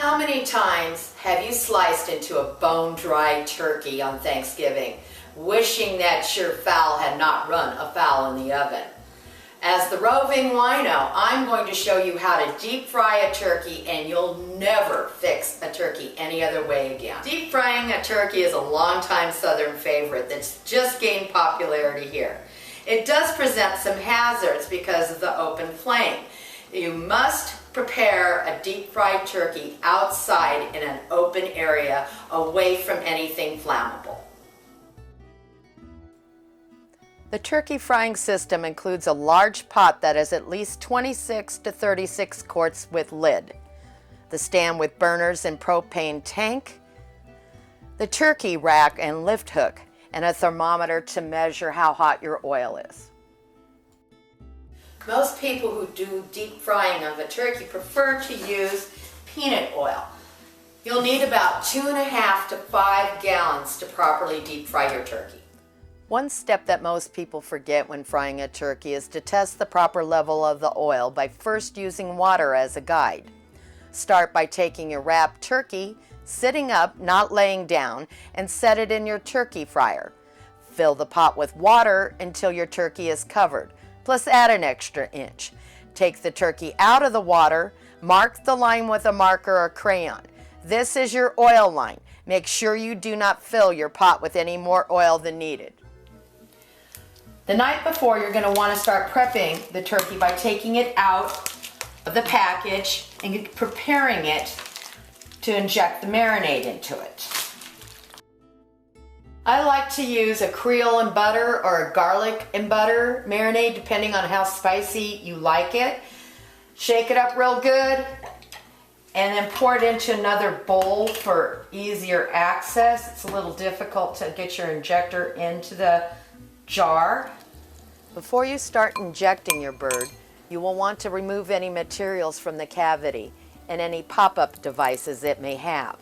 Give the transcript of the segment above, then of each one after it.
How many times have you sliced into a bone-dry turkey on Thanksgiving, wishing that your fowl had not run afoul in the oven? As the Roving Wino, I'm going to show you how to deep fry a turkey, and you'll never fix a turkey any other way again. Deep frying a turkey is a longtime Southern favorite that's just gained popularity here. It does present some hazards because of the open flame. You must prepare a deep fried turkey outside in an open area away from anything flammable. The turkey frying system includes a large pot that is at least 26 to 36 quarts with lid, the stand with burners and propane tank, the turkey rack and lift hook, and a thermometer to measure how hot your oil is. Most people who do deep frying of a turkey prefer to use peanut oil. You'll need about 2.5 to 5 gallons to properly deep fry your turkey. One step that most people forget when frying a turkey is to test the proper level of the oil by first using water as a guide. Start by taking your wrapped turkey, sitting up, not laying down, and set it in your turkey fryer. Fill the pot with water until your turkey is covered, plus add an extra inch. Take the turkey out of the water, mark the line with a marker or crayon. This is your oil line. Make sure you do not fill your pot with any more oil than needed. The night before, you're going to want to start prepping the turkey by taking it out of the package and preparing it to inject the marinade into it. I like to use a Creole and butter or a garlic and butter marinade, depending on how spicy you like it. Shake it up real good and then pour it into another bowl for easier access. It's a little difficult to get your injector into the jar. Before you start injecting your bird, you will want to remove any materials from the cavity and any pop-up devices it may have.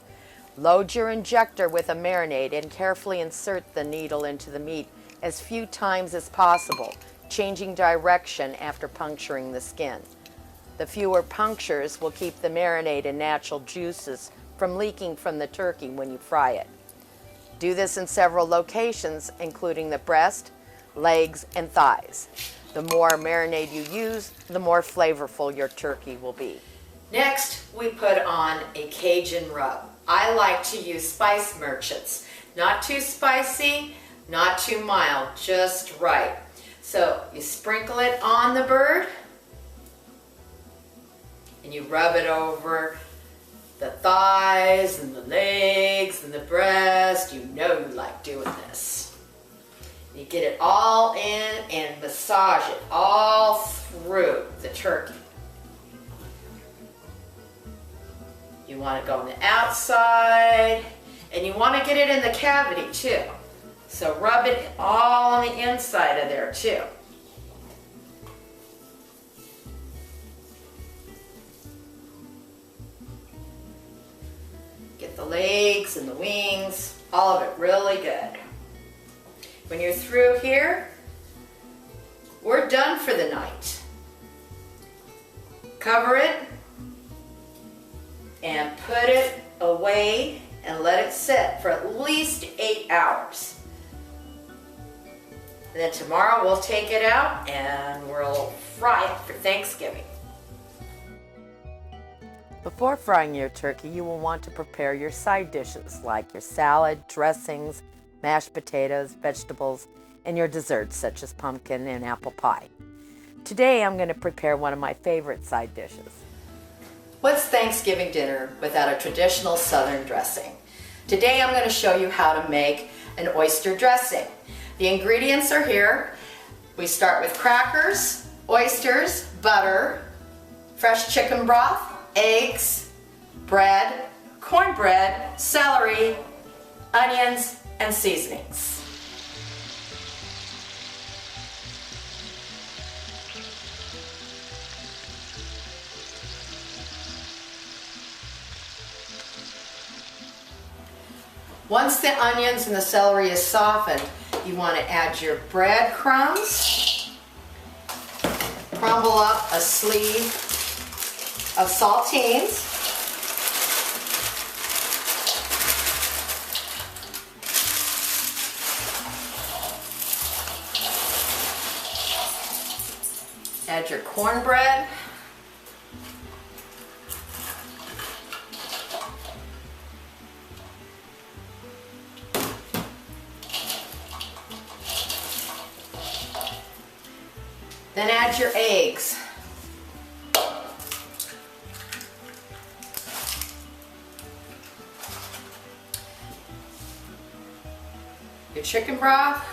Load your injector with a marinade and carefully insert the needle into the meat as few times as possible, changing direction after puncturing the skin. The fewer punctures will keep the marinade and natural juices from leaking from the turkey when you fry it. Do this in several locations, including the breast, legs, and thighs. The more marinade you use, the more flavorful your turkey will be. Next, we put on a Cajun rub. I like to use Spice Merchants. Not too spicy, not too mild, just right. So you sprinkle it on the bird and you rub it over the thighs and the legs and the breast. You know you like doing this. You get it all in and massage it all through the turkey. You want to go on the outside, and you want to get it in the cavity too. So rub it all on the inside of there too. Get the legs and the wings, all of it really good. When you're through here, we're done for the night. Cover it and put it away and let it sit for at least 8 hours. And then tomorrow we'll take it out and we'll fry it for Thanksgiving. Before frying your turkey, you will want to prepare your side dishes like your salad, dressings, mashed potatoes, vegetables, and your desserts such as pumpkin and apple pie. Today I'm going to prepare one of my favorite side dishes. What's Thanksgiving dinner without a traditional Southern dressing? Today I'm going to show you how to make an oyster dressing. The ingredients are here. We start with crackers, oysters, butter, fresh chicken broth, eggs, bread, cornbread, celery, onions, and seasonings. Once the onions and the celery is softened, you want to add your breadcrumbs, crumble up a sleeve of saltines, Add your cornbread. Then add your eggs. Your chicken broth.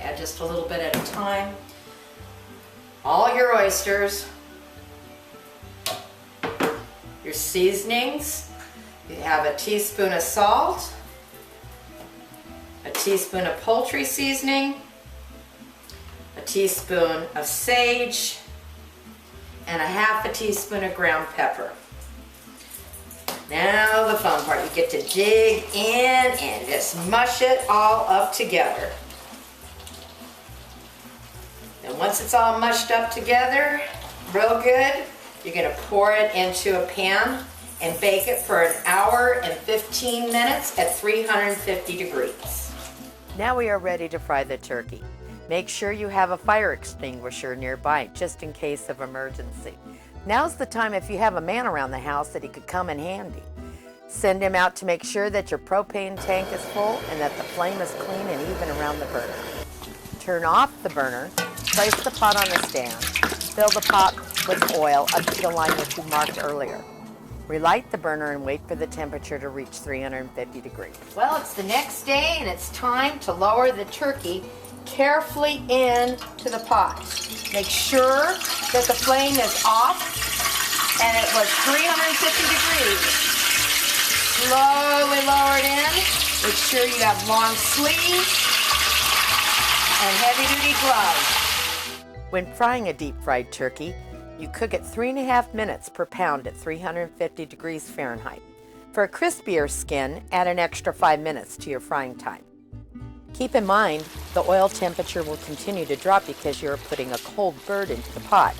Add just a little bit at a time. All your oysters. Your seasonings. You have a teaspoon of salt, a teaspoon of poultry seasoning, a teaspoon of sage, and a half a teaspoon of ground pepper. Now the fun part, you get to dig in and just mush it all up together. And once it's all mushed up together, real good, you're going to pour it into a pan and bake it for 1 hour and 15 minutes at 350 degrees. Now we are ready to fry the turkey. Make sure you have a fire extinguisher nearby, just in case of emergency. Now's the time if you have a man around the house that he could come in handy. Send him out to make sure that your propane tank is full and that the flame is clean and even around the burner. Turn off the burner, place the pot on the stand, fill the pot with oil up to the line that you marked earlier. Relight the burner and wait for the temperature to reach 350 degrees. Well, it's the next day and it's time to lower the turkey carefully into the pot. Make sure that the flame is off and it was 350 degrees. Slowly lower it in. Make sure you have long sleeves and heavy-duty gloves. When frying a deep-fried turkey, you cook it 3.5 minutes per pound at 350 degrees Fahrenheit. For a crispier skin, add an extra 5 minutes to your frying time. Keep in mind, the oil temperature will continue to drop because you're putting a cold bird into the pot.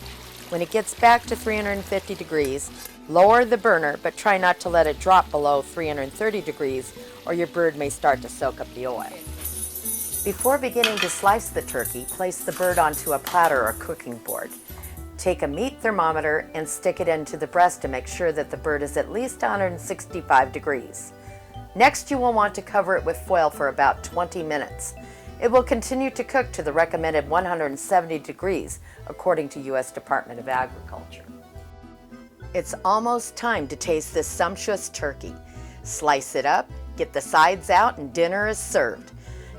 When it gets back to 350 degrees, lower the burner, but try not to let it drop below 330 degrees or your bird may start to soak up the oil. Before beginning to slice the turkey, place the bird onto a platter or cooking board. Take a meat thermometer and stick it into the breast to make sure that the bird is at least 165 degrees. Next, you will want to cover it with foil for about 20 minutes. It will continue to cook to the recommended 170 degrees, according to U.S. Department of Agriculture. It's almost time to taste this sumptuous turkey. Slice it up, get the sides out, and dinner is served.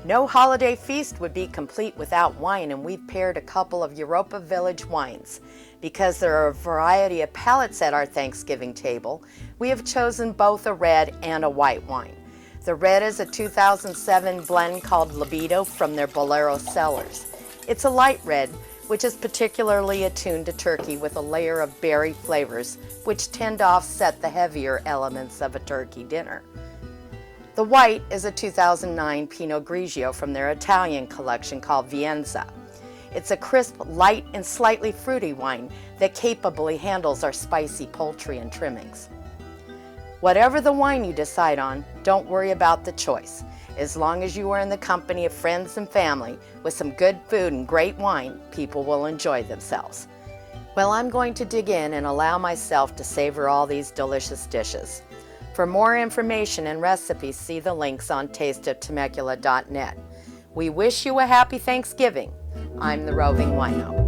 No holiday feast would be complete without wine, and we've paired a couple of Europa Village wines. Because there are a variety of palates at our Thanksgiving table, we have chosen both a red and a white wine. The red is a 2007 blend called Libido from their Bolero cellars. It's a light red, which is particularly attuned to turkey with a layer of berry flavors, which tend to offset the heavier elements of a turkey dinner. The white is a 2009 Pinot Grigio from their Italian collection called Vienza. It's a crisp, light, and slightly fruity wine that capably handles our spicy poultry and trimmings. Whatever the wine you decide on, don't worry about the choice. As long as you are in the company of friends and family with some good food and great wine, people will enjoy themselves. Well, I'm going to dig in and allow myself to savor all these delicious dishes. For more information and recipes, see the links on tasteoftemecula.net. We wish you a happy Thanksgiving. I'm the Roving Wino.